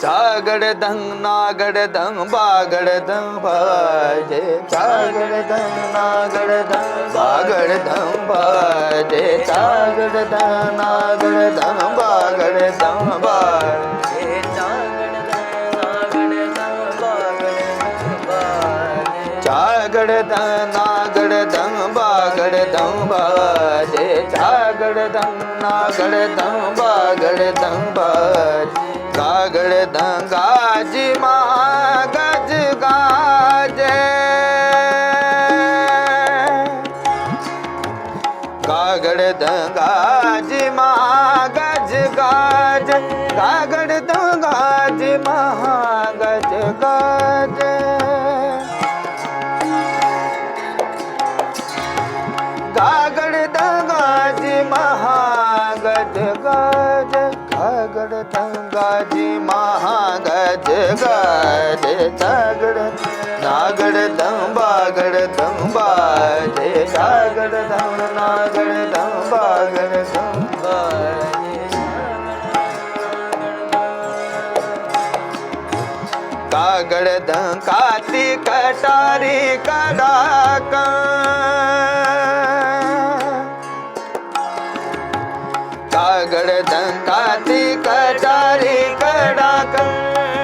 चागड़दंग नागड़दंग बागड़दंग बाजे चागड़दंग नागड़दंग बागड़दंग बाजे चागड़दंग नागड़दंग बागड़दंग बाजे चागड़दंग नागड़दंग बागड़दंग बाजे चागड़दंग नागड़दंग बागड़दंग बाजे गागड़दंग गाजी माँ गज गाजे गागड़दंग गाजी माँ गज गाजे गागड़दंग गाजी माँ गज गाजे गागड़दंग गाजी माँ गज गाजे गागड़दंग गाजी महागज गाजे चागड़दंग नागड़दंग बागड़दंग बाजे चागड़दंग नागड़दंग बागड़दंग बाजे कागड़दंग काती कटारी कड़ाका कागड़दंग काती कटारी कड़ाका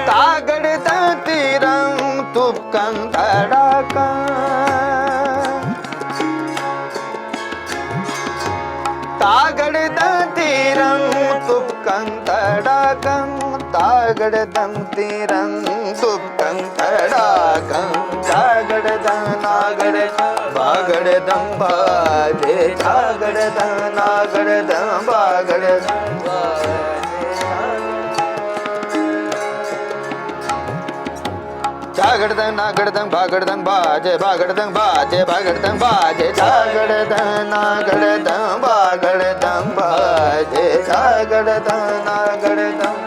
तागड़दंग तीरंग तुपकं धड़ाका तागड़दंग तीरंग तुपकं धड़ाकं तागड़दंग तीरंग तुपकं धड़ाकं चागड़दंग नागड़दंग बागड़दंग बाजे चागड़दंग नागड़दंग बागड़दंग चागड़दंग नागड़दंग बागड़दंग बाजे बागड़दंग बाजे बागड़दंग बाजे चागड़दंग नागड़दंग बागड़दंग बाजे चागड़दंग नागड़दंग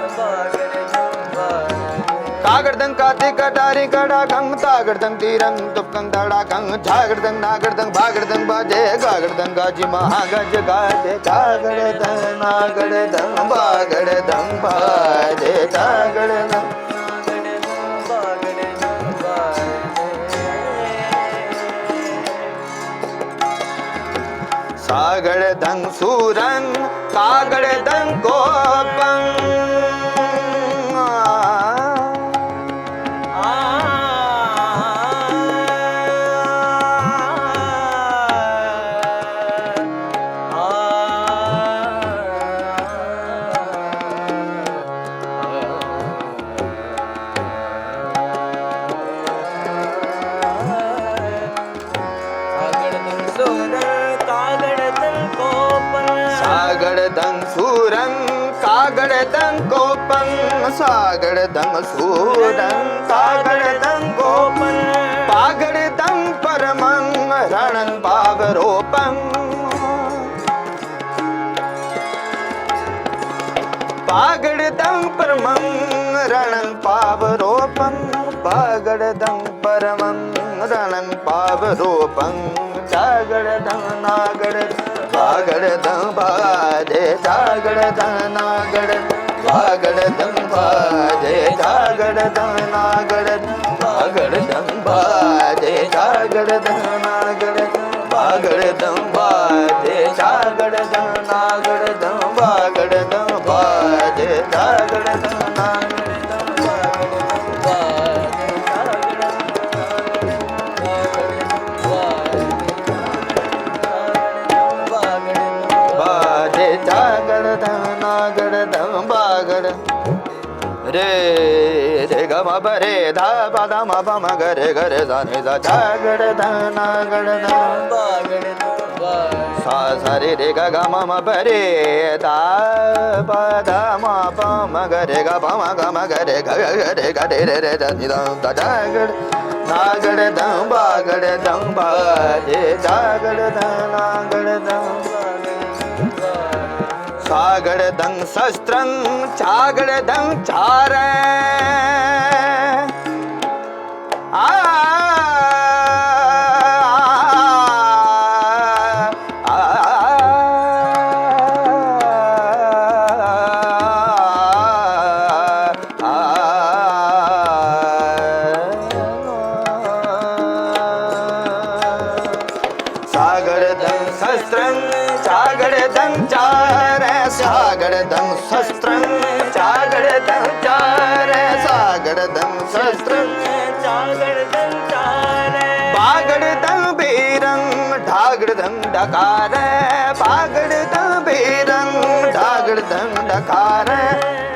कागड़दंग काती कटारी कड़ाकं तागड़दंग तीरंग तुपकं धड़ाकं चागड़दंग नागड़दंग बागड़दंग बाजे गागड़दंग गाजी महागज गाजे चागड़दंग नागड़दंग बागड़दंग बाजे चागड़दंग सागड़दंग सूरंग कागड़दंग कोपं कागड़दं कोपं सागड़दं सूरं कागड़दं कोपं पागड़दं परमं रणं पावरोपं पागड़दं परमं रणं पावरोपं पागड़दं परमं रणं पावरोपं जागड़दं नागड़दं भागड़दं भाजे जागड़दं नागड़दं भागड़दं भाजे जागड़दं नागड़दं भागड़दं भाजे जागड़दं नागड़दं भागड़दं भाजे जागड़दं नागड़दं भागड़दं भाजे जागड़दं रे रे ग म प रे धा प ध म प म ग रे ग रे ध नि ध चा ग रे ध ना ग रे ध सा सा रे रे ग ग म म प रे धा प ध म प म ग रे ग प म ग म ग रे ग ग रे ग रे रे रे ध नि ध ध चा ग रे ना ग रे ध ब ग रे ध ब जे चा ग रे ध ना ग रे ध सागड़दं शस्त्रं चागड़दं चारे सागड़दं शस्त्रं चागड़दं चारे सागड़दं शस्त्रं चागड़दं चारे सागड़दं शस्त्रं चागड़दं चारे पागड़दं वीरं ढागड़दं डकारे पागड़दं वीरं ढागड़दं डकारे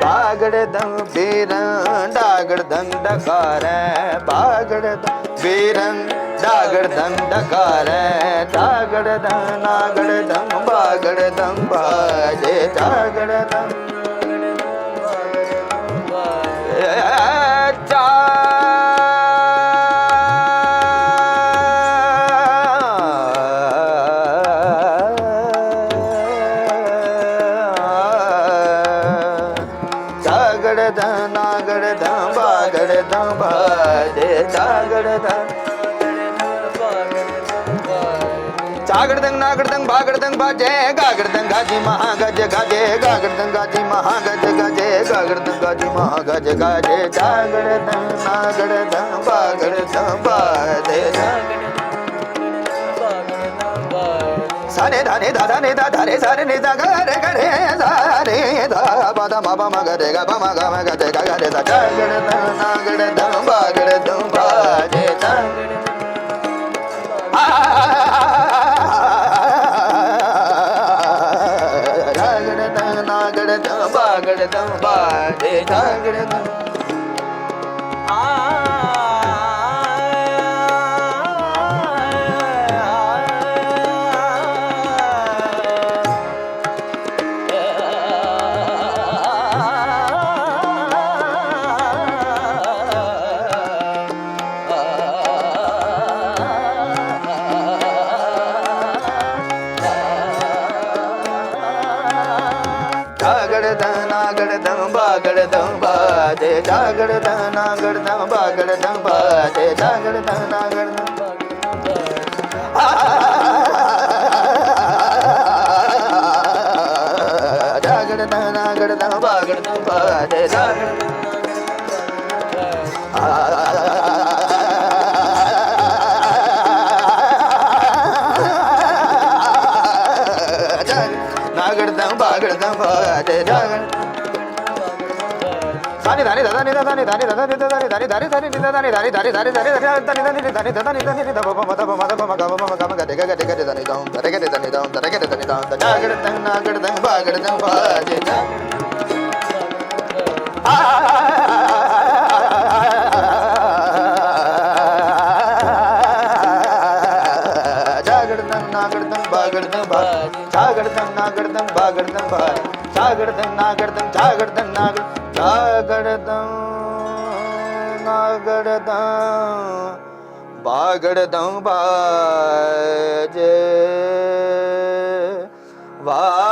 पागड़दं वीरं ढागड़दं डकारे पागड़दं वीरं डागड़दं डकारे डागड़दं नागड़दं बागड़दं बाजे डागड़दं चा डागड़दं नागड़दं बागड़दं बाजे डागड़दं चागड़दं नागड़दं भागड़दं बाजे गागड़दं गाजी महागज गाजे गागड़दं गाजी महागज गाजे गागड़दं गाजी महागज गाजे चागड़दं नागड़दं भागड़दं बाजे सारे धाने दादा ने दादा रे सारे ने दा गा रे गा रे सारे दा पा दा मा पा मा गा रे गा पा मा गा मा गा रे गा गा रे दा चागड़दं नागड़दं भागड़दं बाजे नागड़दं बागड़दं बाजे जागड़दं नागड़दं बागड़दं बाजे जागड़दं नागड़दं बागड़दं बाजे जागड़दं नागड़दं जागड़दं नागड़दं बागड़दं बाजे जागड़दं नागड़दं बागड़दं बाजे जागड़दं सानी धानी दादा नि दादा नि धानी दादा नि दादा नि धानी धानी धानी नि दादा नि धानी धानी धानी धानी धानी धानी धानी धानी दादा नि धानी दा बाबा मदा मदा मदा गा मदा गा गा गा गा गा धानी दाऊं दा गा धानी दाऊं दा गा धानी दाऊं दा जागड़दं नागड़दं बागड़दं बाजे जागड़दं नागड़दं बागड़दं बाजे जागड़दं नागड़दं बागड़दं बाजे ਜਾਗੜਦੰ ਨਾਗੜਦੰ ਜਾਗੜਦੰ ਨਾਗੜ ਜਾਗੜਦੰ ਨਾਗੜਦੰ ਬਾਗੜਦੰ ਬਾਜੇ ਵਾ